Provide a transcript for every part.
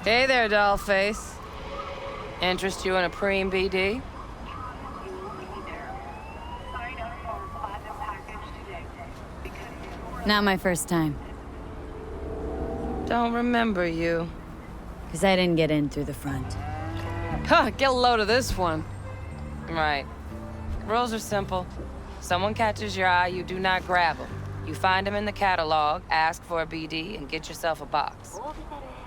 Hey there, dollface. Interest you in a preem BD? Not my first time. Don't remember you. Because I didn't get in through the front. Huh, get a load of this one. Right. Rules are simple. Someone catches your eye, you do not grab them. You find them in the catalog, ask for a BD, and get yourself a box.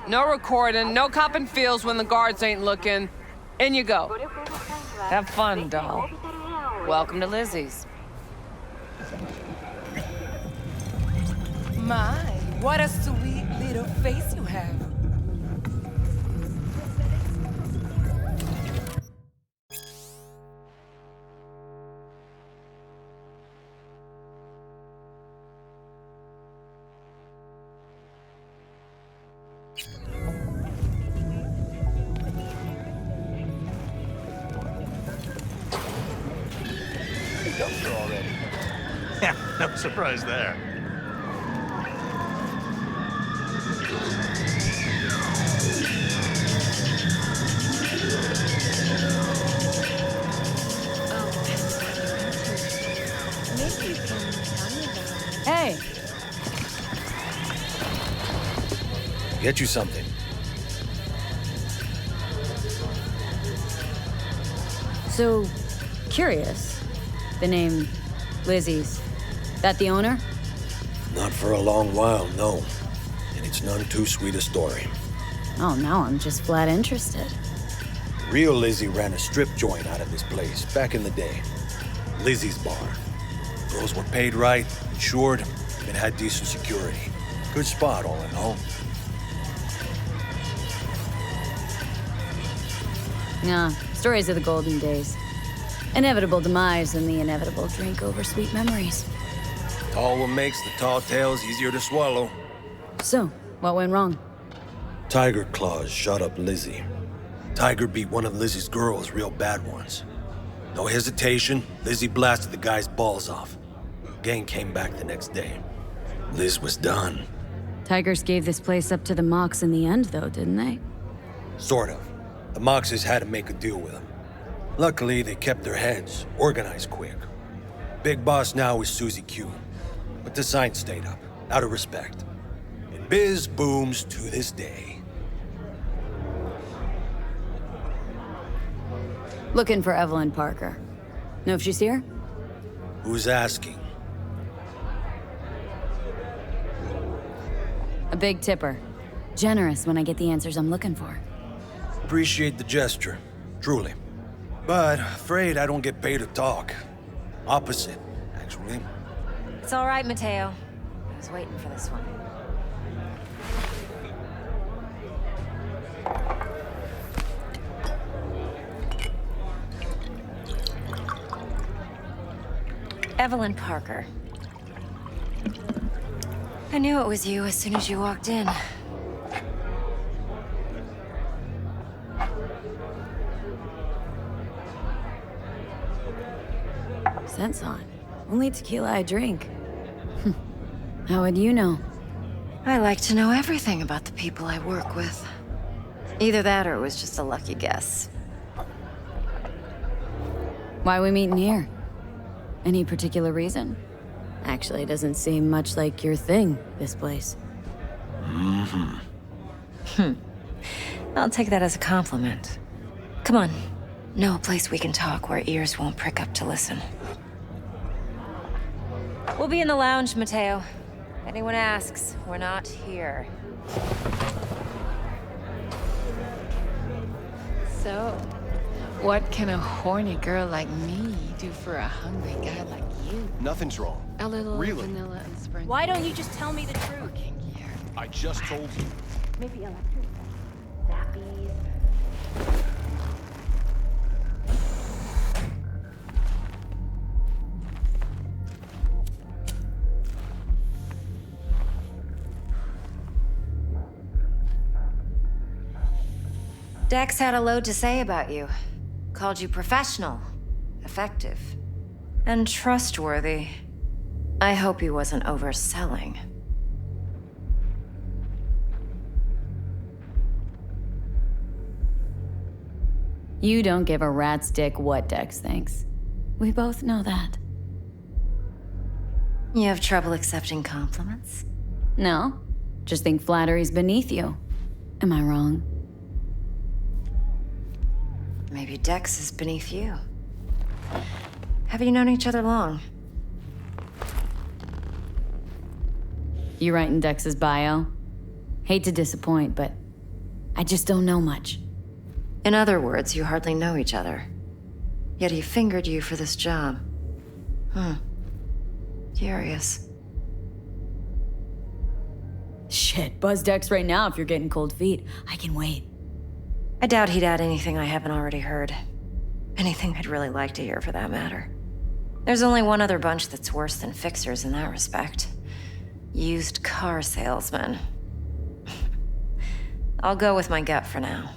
No recording, no copping feels when the guards ain't looking. In you go. Have fun, doll. Welcome to Lizzie's. My, what a sweet little face you have. Dumpster already. Yeah, no surprise there. Hey! Get you something. So, curious. The name Lizzie's. That the owner? Not for a long while, no. And it's none too sweet a story. Oh, now I'm just flat interested. Real Lizzie ran a strip joint out of this place back in the day. Lizzie's Bar. Girls were paid right, insured, and had decent security. Good spot, all in all. Yeah, stories of the golden days. Inevitable demise and the inevitable drink over sweet memories. Tall what makes the tall tales easier to swallow. So, what went wrong? Tiger Claws shot up Lizzie. Tiger beat one of Lizzie's girls real bad once. No hesitation, Lizzie blasted the guy's balls off. Gang came back the next day. Liz was done. Tigers gave this place up to the Mox in the end, though, didn't they? Sort of. The Moxes had to make a deal with them. Luckily, they kept their heads, organized quick. Big boss now is Susie Q. But the sign stayed up, out of respect. And biz booms to this day. Looking for Evelyn Parker. Know if she's here? Who's asking? A big tipper. Generous when I get the answers I'm looking for. Appreciate the gesture, truly. But afraid I don't get paid to talk. Opposite, actually. It's all right, Mateo. I was waiting for this one. Evelyn Parker. I knew it was you as soon as you walked in. Scent's on. Only tequila I drink. How would you know? I like to know everything about the people I work with. Either that or it was just a lucky guess. Why are we meeting here? Any particular reason? Actually, it doesn't seem much like your thing, this place. I'll take that as a compliment. Come on. Know a place we can talk where ears won't prick up to listen. We'll be in the lounge, Mateo. If anyone asks, we're not here. So, what can a horny girl like me do for a hungry guy like you? Nothing's wrong. A little Really? vanilla and sprinkles. Why don't you just tell me the truth? Kinkier. I just told you. Maybe electric zappies. Dex had a load to say about you. Called you professional, effective, and trustworthy. I hope he wasn't overselling. You don't give a rat's dick what Dex thinks. We both know that. You have trouble accepting compliments? No, just think flattery's beneath you. Am I wrong? Maybe Dex is beneath you. Have you known each other long? You writing Dex's bio? Hate to disappoint, but I just don't know much. In other words, you hardly know each other. Yet he fingered you for this job. Curious. Shit, buzz Dex right now if you're getting cold feet. I can wait. I doubt he'd add anything I haven't already heard. Anything I'd really like to hear, for that matter. There's only one other bunch that's worse than fixers in that respect. Used car salesmen. I'll go with my gut for now.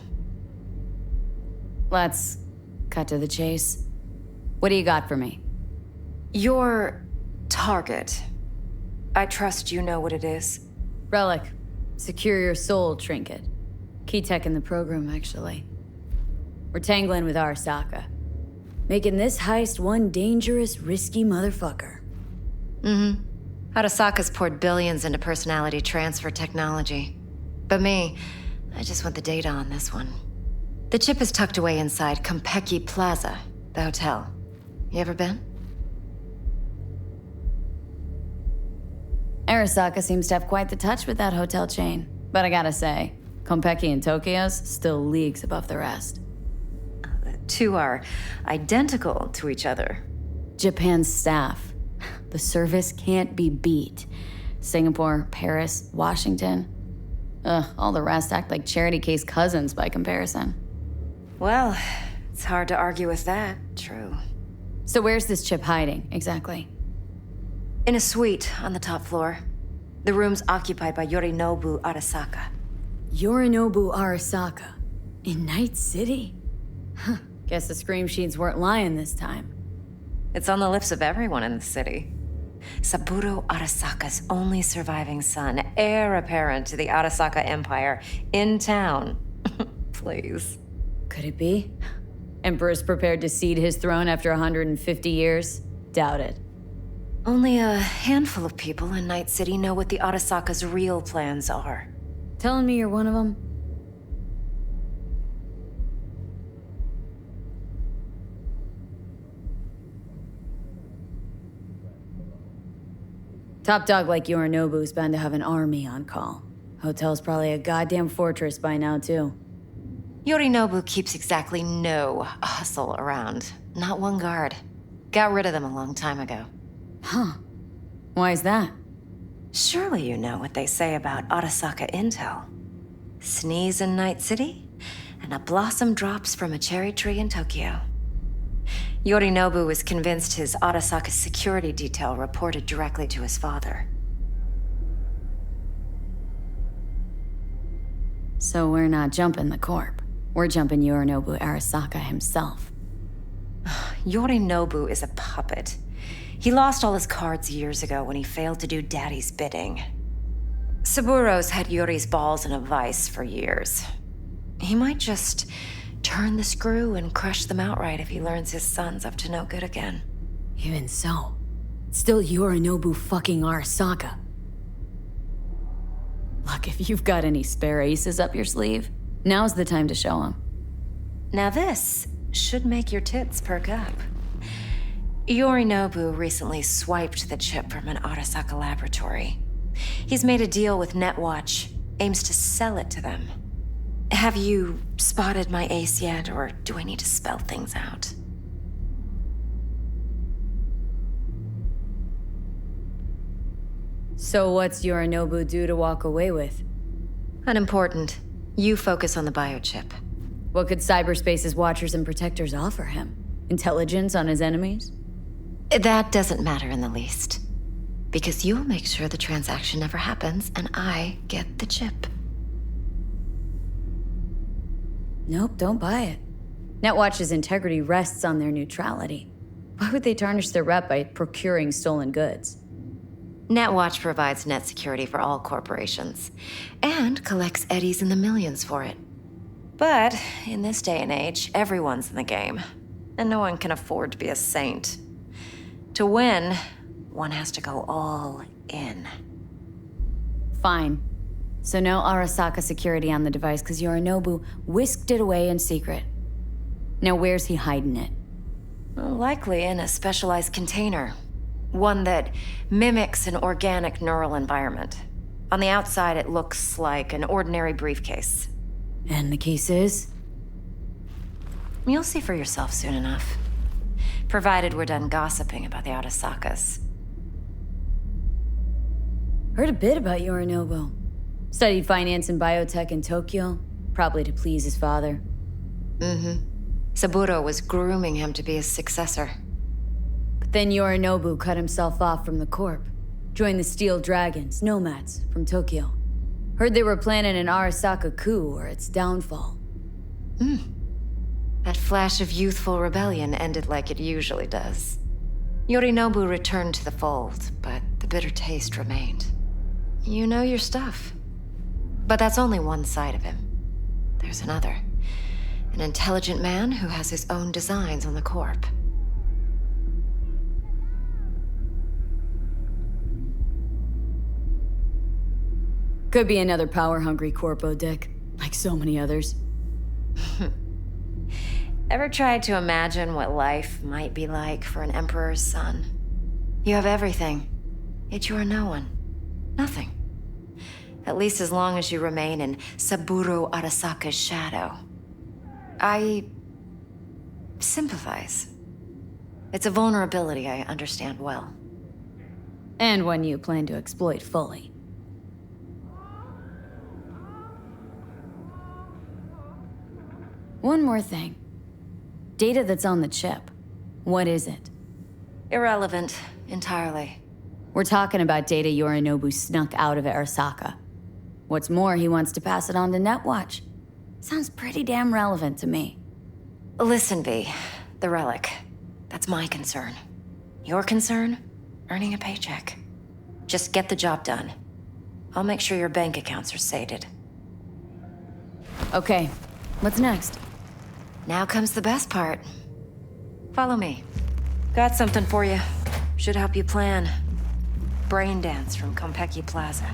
Let's cut to the chase. What do you got for me? Your target. I trust you know what it is. Relic. Secure your soul trinket. Key tech in the program, actually. We're tangling with Arasaka. Making this heist one dangerous, risky motherfucker. Arasaka's poured billions into personality transfer technology. But me, I just want the data on this one. The chip is tucked away inside Complexities Plaza, the hotel. You ever been? Arasaka seems to have quite the touch with that hotel chain. But I gotta say, Complexities in Tokyo's still leagues above the rest. The two are identical to each other. Japan's staff. The service can't be beat. Singapore, Paris, Washington. All the rest act like charity case cousins by comparison. Well, it's hard to argue with that. True. So where's this chip hiding, exactly? In a suite on the top floor. The room's occupied by Yorinobu Arasaka. Yorinobu Arasaka. In Night City? Huh. Guess the scream sheets weren't lying this time. It's on the lips of everyone in the city. Saburo Arasaka's only surviving son, heir apparent to the Arasaka Empire, in town. Please. Could it be? Emperor's prepared to cede his throne after 150 years? Doubt it. Only a handful of people in Night City know what the Arasaka's real plans are. Telling me you're one of them? Top dog like Yorinobu's bound to have an army on call. Hotel's probably a goddamn fortress by now, too. Yorinobu keeps exactly no hustle around. Not one guard. Got rid of them a long time ago. Huh. Why is that? Surely you know what they say about Arasaka intel. Sneeze in Night City, and a blossom drops from a cherry tree in Tokyo. Yorinobu was convinced his Arasaka security detail reported directly to his father. So we're not jumping the corp. We're jumping Yorinobu Arasaka himself. Yorinobu is a puppet. He lost all his cards years ago when he failed to do Daddy's bidding. Saburo's had Yuri's balls in a vice for years. He might just turn the screw and crush them outright if he learns his son's up to no good again. Even so, it's still Yorinobu fucking Arasaka. Look, if you've got any spare aces up your sleeve, now's the time to show them. Now this should make your tits perk up. Yorinobu recently swiped the chip from an Arasaka laboratory. He's made a deal with Netwatch, aims to sell it to them. Have you spotted my ace yet, or do I need to spell things out? So what's Yorinobu due to walk away with? Unimportant. You focus on the biochip. What could cyberspace's watchers and protectors offer him? Intelligence on his enemies? That doesn't matter in the least. Because you'll make sure the transaction never happens, and I get the chip. Nope, don't buy it. Netwatch's integrity rests on their neutrality. Why would they tarnish their rep by procuring stolen goods? Netwatch provides net security for all corporations, and collects eddies in the millions for it. But in this day and age, everyone's in the game, and no one can afford to be a saint. To win, one has to go all in. Fine. So no Arasaka security on the device because Yorinobu whisked it away in secret. Now where's he hiding it? Well, likely in a specialized container. One that mimics an organic neural environment. On the outside, it looks like an ordinary briefcase. And the case is? You'll see for yourself soon enough. Provided we're done gossiping about the Arasakas. Heard a bit about Yorinobu. Studied finance and biotech in Tokyo, probably to please his father. Saburo was grooming him to be his successor. But then Yorinobu cut himself off from the Corp. Joined the Steel Dragons, nomads, from Tokyo. Heard they were planning an Arasaka coup or its downfall. That flash of youthful rebellion ended like it usually does. Yorinobu returned to the fold, but the bitter taste remained. You know your stuff. But that's only one side of him. There's another. An intelligent man who has his own designs on the Corp. Could be another power-hungry corpo dick, like so many others. Ever tried to imagine what life might be like for an emperor's son? You have everything, yet you are no one. Nothing. At least as long as you remain in Saburo Arasaka's shadow. I sympathize. It's a vulnerability I understand well. And one you plan to exploit fully. One more thing. Data that's on the chip. What is it? Irrelevant, entirely. We're talking about data Yorinobu snuck out of Arasaka. What's more, he wants to pass it on to Netwatch. Sounds pretty damn relevant to me. Listen, V. The relic. That's my concern. Your concern? Earning a paycheck. Just get the job done. I'll make sure your bank accounts are sated. Okay, what's next? Now comes the best part. Follow me. Got something for you. Should help you plan. Brain dance from Konpeki Plaza.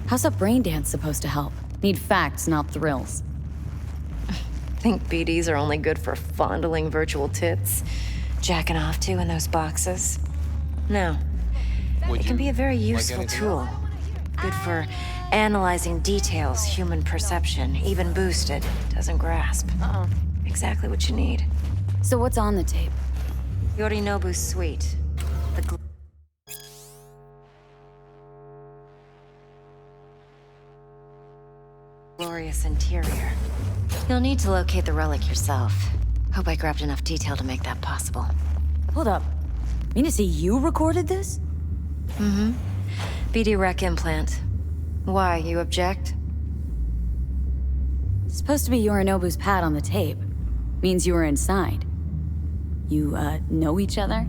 How's a brain dance supposed to help? Need facts, not thrills. Think BDs are only good for fondling virtual tits? Jacking off to in those boxes? No. It can be a very useful tool. Good for analyzing details human perception, even boosted, doesn't grasp. Exactly what you need. So what's on the tape? Yorinobu's suite. The glorious interior. You'll need to locate the relic yourself. Hope I grabbed enough detail to make that possible. Hold up. Mean to say you recorded this? BD rec implant. Why, you object? It's supposed to be Yorinobu's pad on the tape. Means you were inside. You, know each other?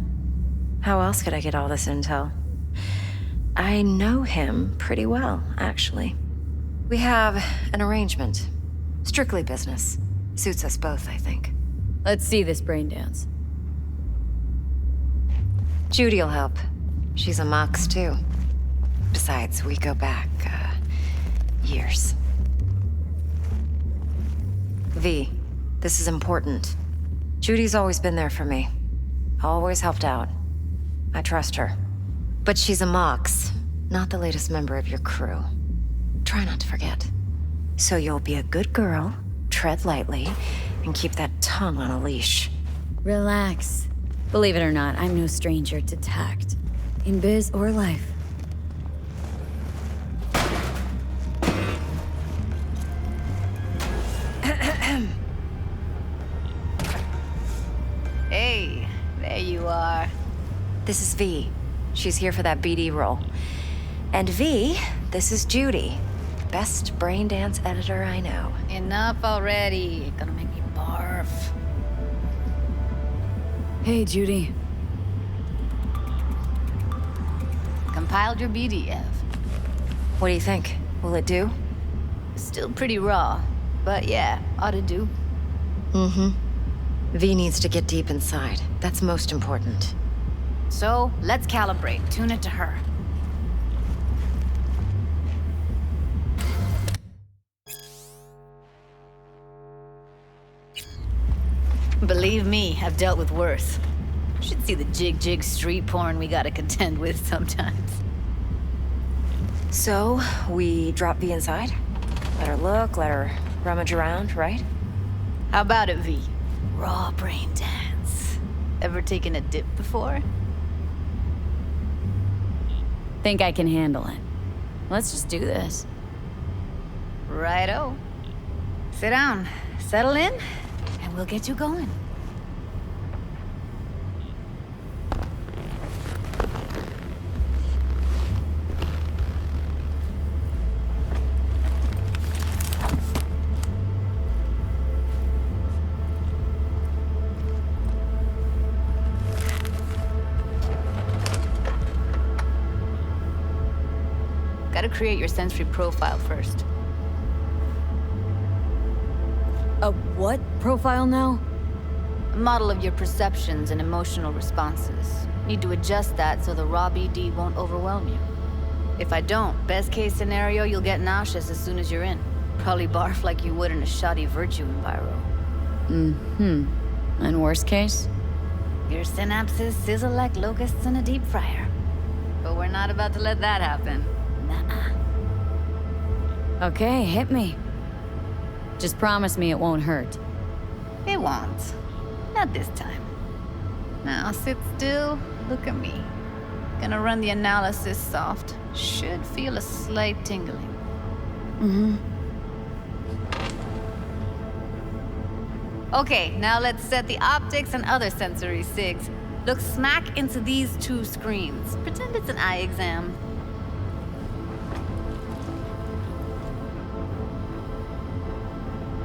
How else could I get all this intel? I know him pretty well, actually. We have an arrangement. Strictly business. Suits us both, I think. Let's see this brain dance. Judy'll help. She's a Mox, too. Besides, we go back, years. V, this is important. Judy's always been there for me. Always helped out. I trust her. But she's a Mox, not the latest member of your crew. Try not to forget. So you'll be a good girl, tread lightly, and keep that tongue on a leash. Relax. Believe it or not, I'm no stranger to tact. In biz or life. Hey, there you are. This is V. She's here for that BD role. And V, this is Judy. Best brain dance editor I know. Enough already. You're gonna make me barf. Hey, Judy. Compiled your BDF. What do you think? Will it do? Still pretty raw. But yeah, ought to do. V needs to get deep inside. That's most important. So, let's calibrate. Tune it to her. Believe me, I've dealt with worse. Should see the jig street porn we gotta contend with sometimes. So, we drop V inside? Let her look, let her rummage around, right? How about it, V? Raw brain dance. Ever taken a dip before? Think I can handle it. Let's just do this. Righto. Sit down, settle in, and we'll get you going. Gotta create your sensory profile first. A what profile now? A model of your perceptions and emotional responses. Need to adjust that so the raw BD won't overwhelm you. If I don't, best case scenario, you'll get nauseous as soon as you're in. Probably barf like you would in a shoddy virtue enviro. And worst case? Your synapses sizzle like locusts in a deep fryer. But we're not about to let that happen. Okay, hit me. Just promise me it won't hurt. It won't. Not this time. Now sit still, look at me. Gonna run the analysis soft. Should feel a slight tingling. Okay, now let's set the optics and other sensory sigs. Look smack into these two screens. Pretend it's an eye exam.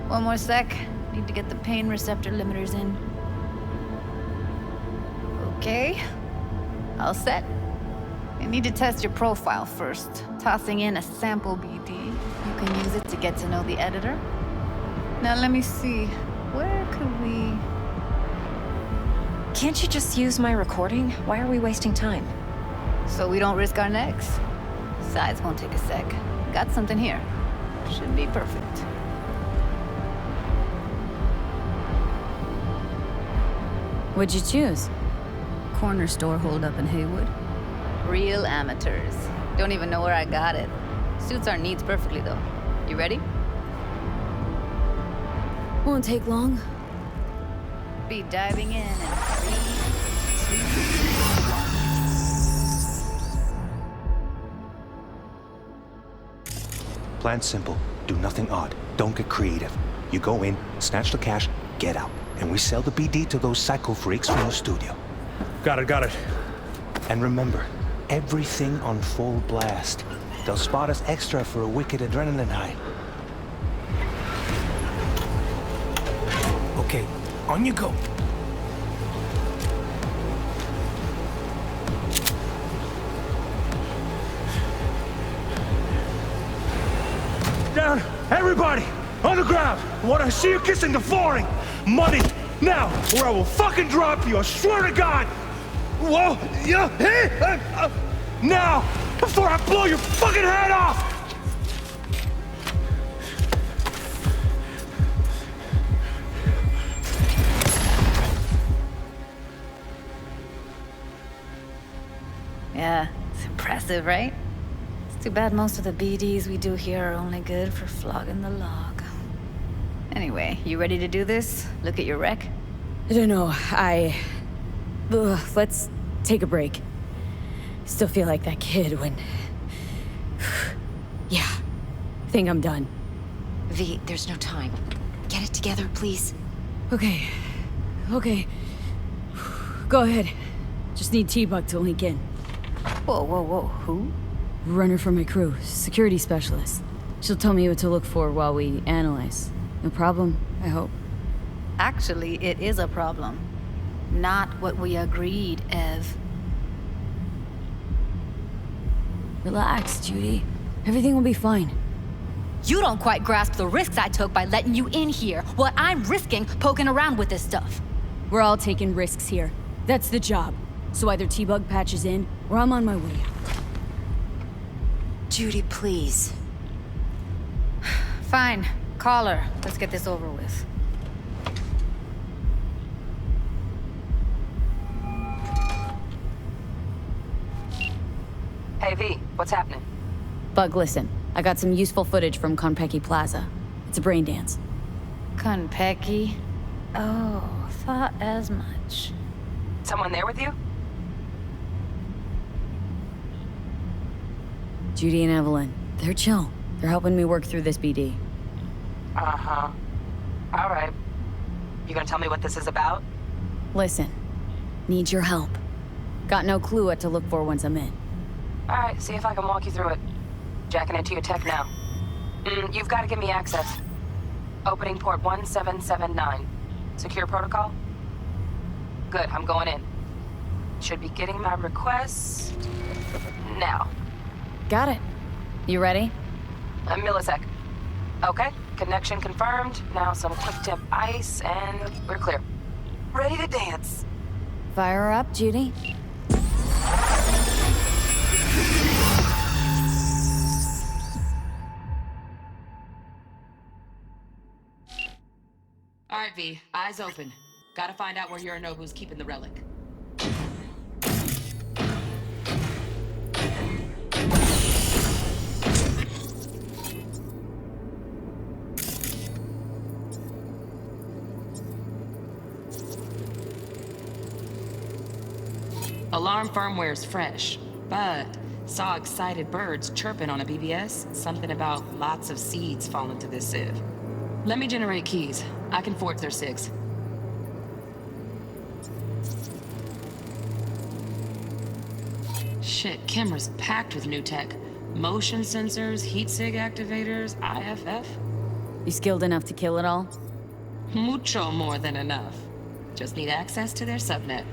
One more sec. Need to get the pain receptor limiters in. Okay. All set. You need to test your profile first. Tossing in a sample BD. You can use it to get to know the editor. Now let me see. Where could we... Can't you just use my recording? Why are we wasting time? So we don't risk our necks. Besides, won't take a sec. Got something here. Should be perfect. What'd you choose? Corner store holdup in Haywood. Real amateurs. Don't even know where I got it. Suits our needs perfectly, though. You ready? Won't take long. Be diving in 3, 2... Plan simple. Do nothing odd. Don't get creative. You go in, snatch the cash, get out. And we sell the BD to those psycho freaks from the studio. Got it. And remember, everything on full blast. They'll spot us extra for a wicked adrenaline high. Okay, on you go. Down, everybody! On the ground! I want to see you kissing the flooring! Money! Now! Or I will fucking drop you, I swear to God! Whoa! Yeah! Hey! Now! Before I blow your fucking head off! Yeah, it's impressive, right? It's too bad most of the BDs we do here are only good for flogging the log. Anyway, you ready to do this? Look at your rec? I don't know, let's take a break. Still feel like that kid when... Yeah, think I'm done. V, there's no time. Get it together, please. Okay. Go ahead. Just need T-Bug to link in. Whoa, who? Runner from my crew, security specialist. She'll tell me what to look for while we analyze. No problem, I hope. Actually, it is a problem. Not what we agreed, Ev. Relax, Judy. Everything will be fine. You don't quite grasp the risks I took by letting you in here, what I'm risking poking around with this stuff. We're all taking risks here. That's the job. So either T-Bug patches in, or I'm on my way out. Judy, please. Fine. Call her. Let's get this over with. Hey, V, what's happening? Bug, listen. I got some useful footage from Konpeki Plaza. It's a brain dance. Konpeki? Oh, thought as much. Someone there with you? Judy and Evelyn. They're chill. They're helping me work through this BD. Uh-huh. All right. You gonna tell me what this is about? Listen. Need your help. Got no clue what to look for once I'm in. All right, see if I can walk you through it. Jacking into your tech now. You've got to give me access. Opening port 1779. Secure protocol? Good, I'm going in. Should be getting my requests now. Got it. You ready? A millisec. Okay, connection confirmed. Now some quick tip ice, and we're clear. Ready to dance. Fire her up, Judy. All right, V, eyes open. Gotta find out where Yorinobu's keeping the relic. Alarm firmware's fresh, but saw excited birds chirping on a BBS. Something about lots of seeds falling to this sieve. Let me generate keys. I can forge their SIGs. Shit, camera's packed with new tech. Motion sensors, heat sig activators, IFF. You skilled enough to kill it all? Mucho more than enough. Just need access to their subnet.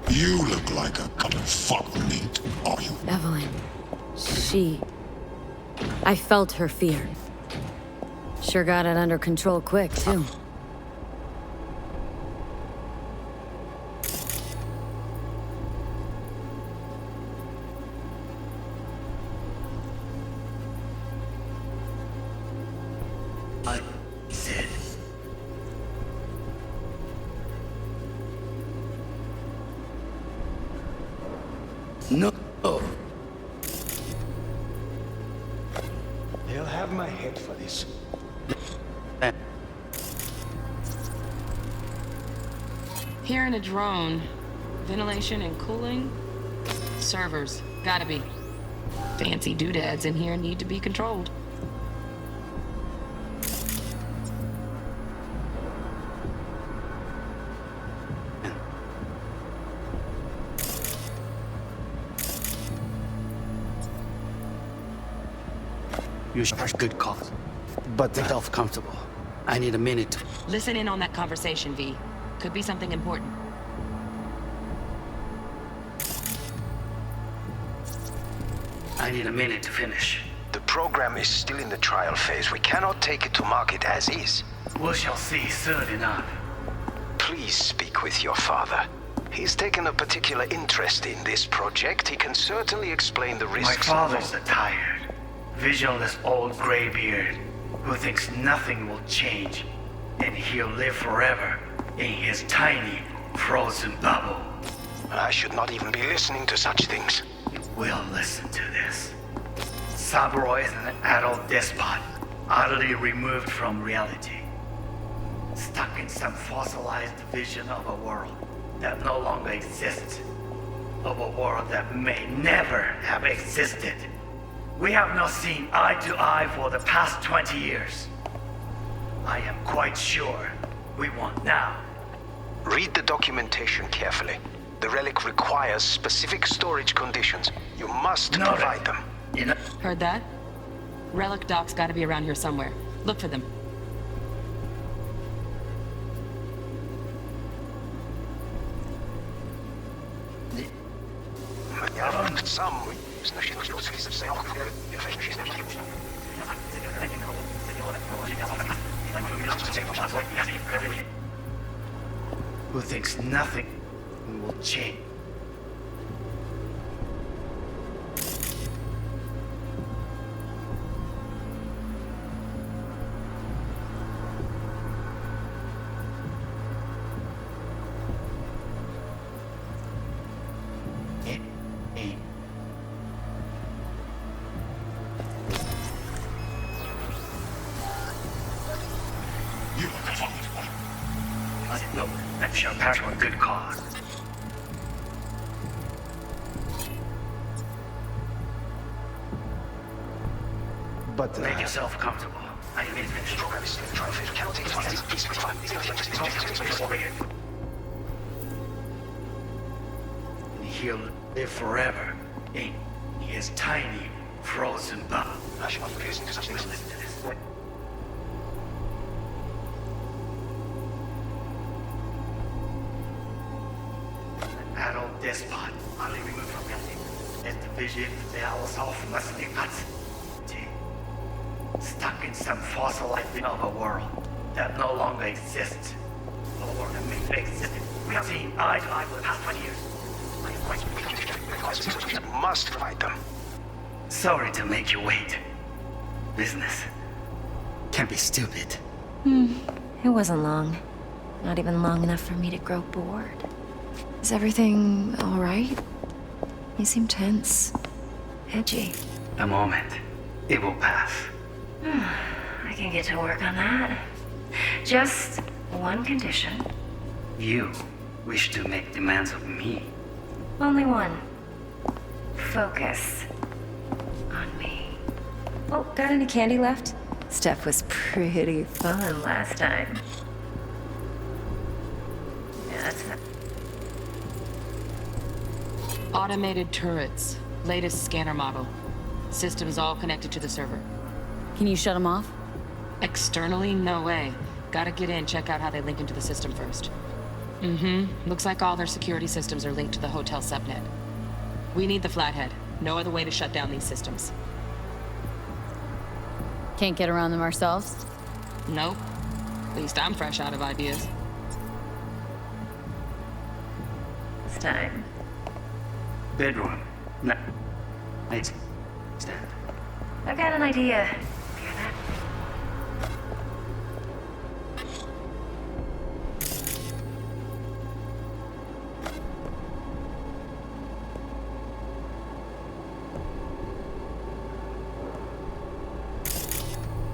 You look like a cut of fuck meat, are you? Evelyn. I felt her fear. Sure got it under control quick, too. I said. No. They'll have my head for this. Hearing a drone. Ventilation and cooling? Servers. Gotta be. Fancy doodads in here need to be controlled. You charge good cause, but the health comfortable. I need a minute. Listen in on that conversation, V. Could be something important. I need a minute to finish. The program is still in the trial phase. We cannot take it to market as is. We shall see soon enough. Please speak with your father. He's taken a particular interest in this project. He can certainly explain the risks. My father's a tired, visionless old graybeard who thinks nothing will change, and he'll live forever in his tiny, frozen bubble. I should not even be listening to such things. We'll listen to this. Saburo is an adult despot, utterly removed from reality. Stuck in some fossilized vision of a world that no longer exists. Of a world that may never have existed. We have not seen eye to eye for the past 20 years. I am quite sure we won't now. Read the documentation carefully. The relic requires specific storage conditions. You must provide them. You know, Heard that? Relic doc's gotta be around here somewhere. Look for them. Some... who thinks nothing will change. Look, I'm sure Paris for a good cause. But, Make yourself comfortable. I mean, and he'll live forever in his tiny, frozen body. Listen to this. Adult despot, only removed from reality. As the vision, they are also must be cut. Stuck in some fossilized thing of a world that no longer exists. A world that may exist. We have seen eye to eye for the past 20 years. You must fight them. Sorry to make you wait. Business can be stupid. It wasn't long. Not even long enough for me to grow bored. Is everything all right? You seem tense. Edgy. A moment. It will pass. I can get to work on that. Just one condition. You wish to make demands of me. Only one. Focus on me. Oh, got any candy left? Stuff was pretty fun last time. Yeah, that's it. Automated turrets. Latest scanner model. Systems all connected to the server. Can you shut them off? Externally, no way. Gotta get in, check out how they link into the system first. Looks like all their security systems are linked to the hotel subnet. We need the flathead. No other way to shut down these systems. Can't get around them ourselves? Nope. At least I'm fresh out of ideas. It's time. Bedroom. No. Night stand. I've got an idea. Hear that?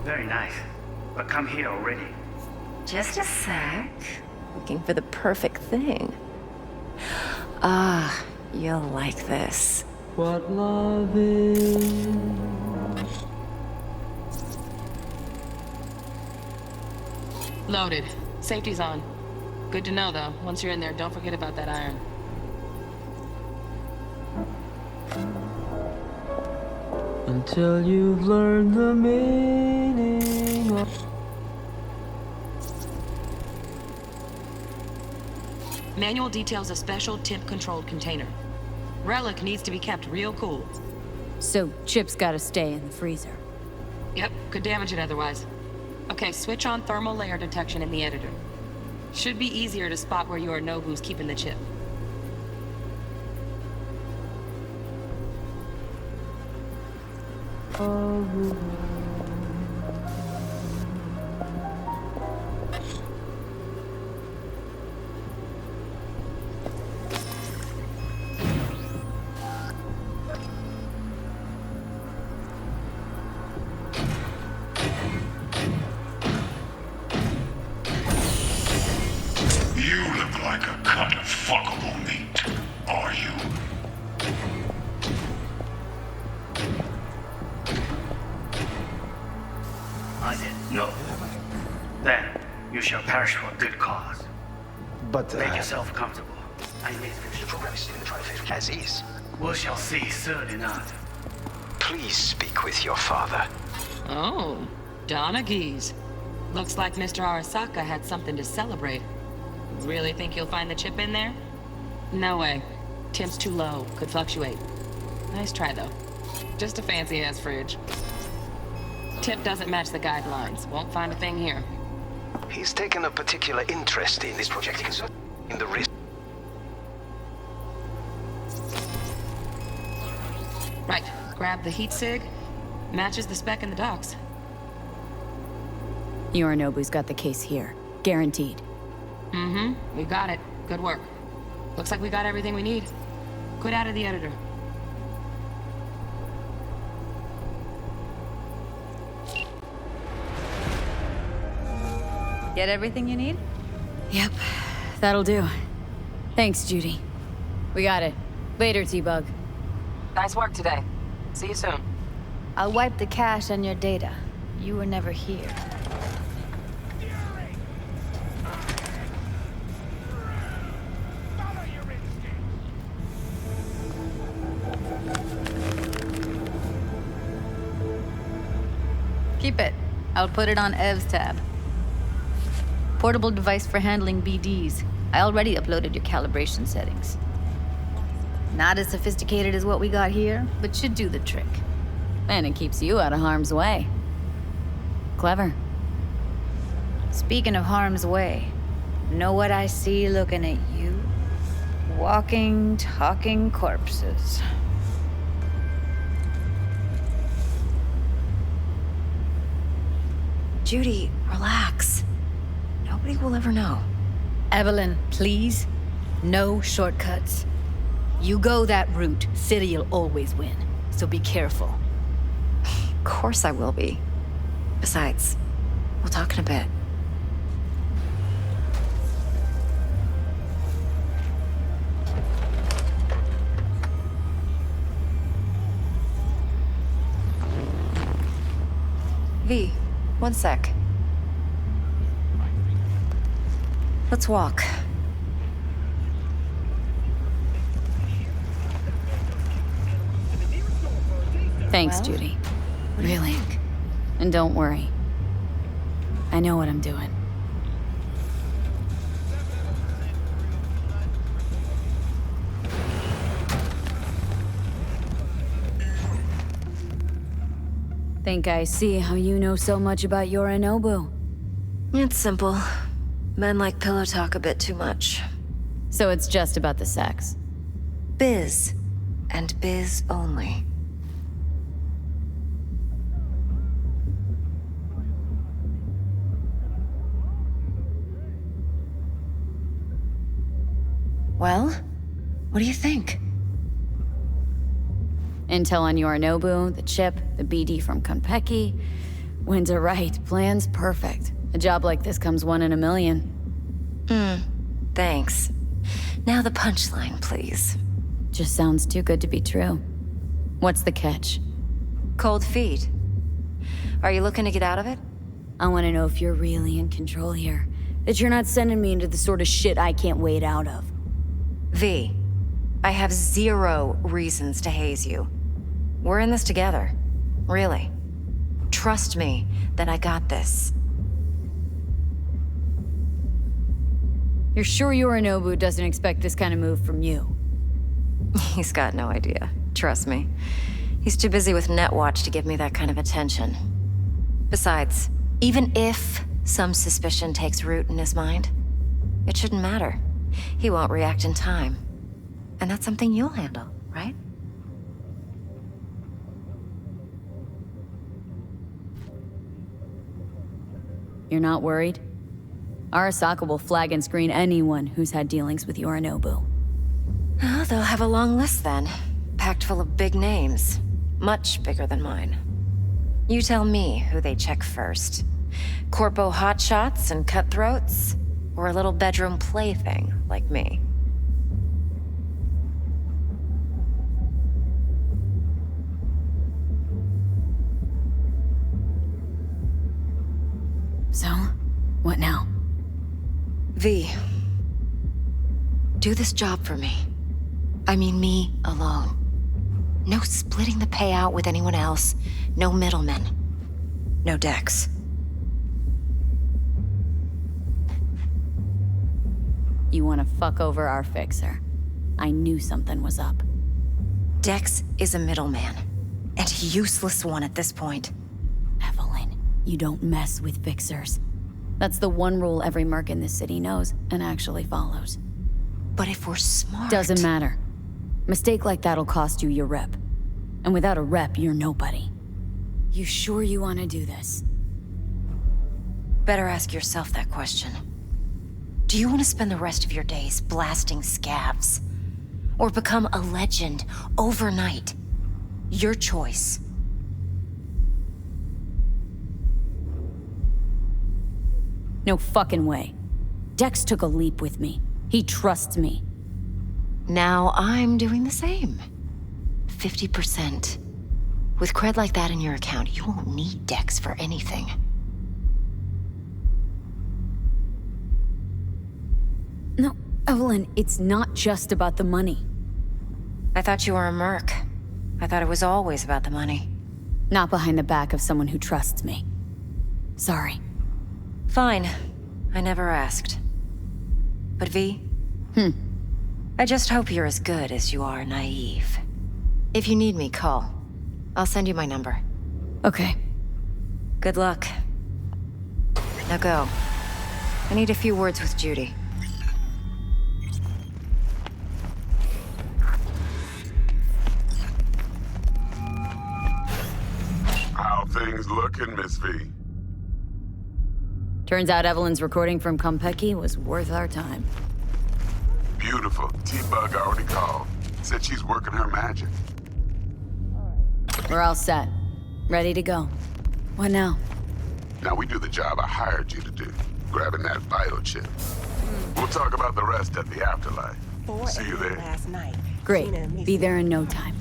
Very nice. But come here already. Just a sec. Looking for the perfect thing. Ah, you'll like this. What love is. Loaded. Safety's on. Good to know, though. Once you're in there, don't forget about that iron. Until you've learned the meaning of... Manual details a special temp-controlled container. Relic needs to be kept real cool. So, Chip's gotta stay in the freezer. Yep, could damage it otherwise. Okay, switch on thermal layer detection in the editor. Should be easier to spot where Yorinobu's keeping the chip. You look like a cut of fuckable meat, are you? I did no. Then you shall perish for a good cause. But, Make yourself comfortable. I need to finish the program in the trifecta as is. We shall see soon enough. Please speak with your father. Oh, Donaghy's. Looks like Mr. Arasaka had something to celebrate. Really think you'll find the chip in there? No way. Temp's too low. Could fluctuate. Nice try, though. Just a fancy-ass fridge. Tip doesn't match the guidelines. Won't find a thing here. He's taken a particular interest in this project. In the risk. Right. Grab the heat sig. Matches the spec in the docs. Yorinobu's got the case here. Guaranteed. Mm-hmm. We got it. Good work. Looks like we got everything we need. Quit out of the editor. Get everything you need? Yep. That'll do. Thanks, Judy. We got it. Later, T-Bug. Nice work today. See you soon. I'll wipe the cache on your data. You were never here. Keep it. I'll put it on Ev's tab. Portable device for handling BDs. I already uploaded your calibration settings. Not as sophisticated as what we got here, but should do the trick. And it keeps you out of harm's way. Clever. Speaking of harm's way, know what I see looking at you? Walking, talking corpses. Judy, relax. Nobody will ever know. Evelyn, please. No shortcuts. You go that route, City'll always win. So be careful. Of course I will be. Besides, we'll talk in a bit. V, one sec. Let's walk. Thanks, Judy. Really. And don't worry. I know what I'm doing. Think I see how you know so much about Yorinobu. It's simple. Men like pillow talk a bit too much. So it's just about the sex. Biz. And biz only. Well, what do you think? Intel on Yorinobu, the chip, the BD from Konpeki. Winds are right, plan's perfect. A job like this comes 1 in a million. Thanks. Now the punchline, please. Just sounds too good to be true. What's the catch? Cold feet. Are you looking to get out of it? I want to know if you're really in control here. That you're not sending me into the sort of shit I can't wade out of. V, I have 0 reasons to haze you. We're in this together. Really. Trust me that I got this. You're sure Yorinobu doesn't expect this kind of move from you? He's got no idea. Trust me. He's too busy with Netwatch to give me that kind of attention. Besides, even if some suspicion takes root in his mind, it shouldn't matter. He won't react in time. And that's something you'll handle, right? You're not worried? Arasaka will flag and screen anyone who's had dealings with Yorinobu. Oh, they'll have a long list then. Packed full of big names. Much bigger than mine. You tell me who they check first. Corpo hotshots and cutthroats? Or a little bedroom plaything like me? So, what now? V, do this job for me. I mean me alone. No splitting the payout with anyone else. No middlemen. No Dex. You want to fuck over our fixer. I knew something was up. Dex is a middleman. And a useless one at this point. Evelyn, you don't mess with fixers. That's the one rule every merc in this city knows and actually follows. But if we're smart... Doesn't matter. Mistake like that'll cost you your rep. And without a rep, you're nobody. You sure you want to do this? Better ask yourself that question. Do you want to spend the rest of your days blasting scavs? Or become a legend overnight? Your choice. No fucking way. Dex took a leap with me. He trusts me. Now I'm doing the same. 50%. With cred like that in your account, you won't need Dex for anything. No, Evelyn, it's not just about the money. I thought you were a merc. I thought it was always about the money. Not behind the back of someone who trusts me. Sorry. Fine. I never asked. But V? I just hope you're as good as you are naive. If you need me, call. I'll send you my number. Okay. Good luck. Now go. I need a few words with Judy. How things looking, Miss V? Turns out Evelyn's recording from Complexities was worth our time. Beautiful. T-Bug already called. Said she's working her magic. We're all set. Ready to go. What now? Now we do the job I hired you to do. Grabbing that vital chip. We'll talk about the rest at the afterlife. See you there. Last night. Great. Be there in no time.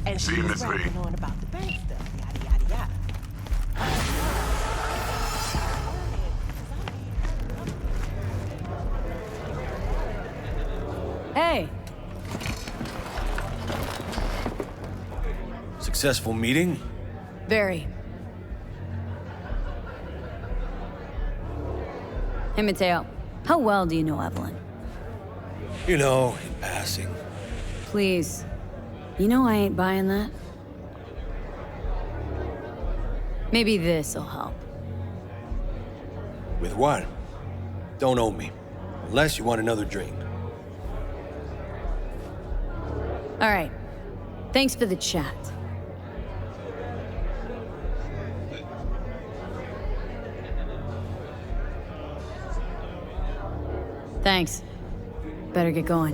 And See you, Miss V. on about the bank stuff. Yada, yada, yada. Hey! Successful meeting? Very. Hey, Mateo. How well do you know Evelyn? You know, in passing. Please. You know I ain't buying that. Maybe this'll help. With what? Don't owe me. Unless you want another drink. All right. Thanks for the chat. Thanks. Better get going.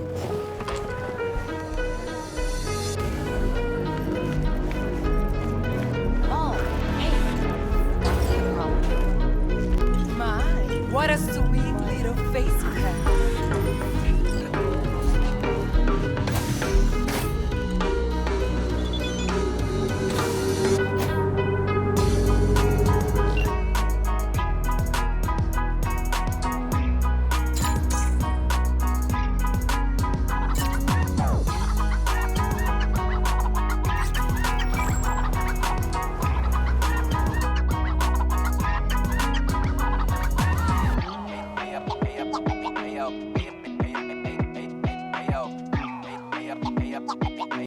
What a sweet little face you have.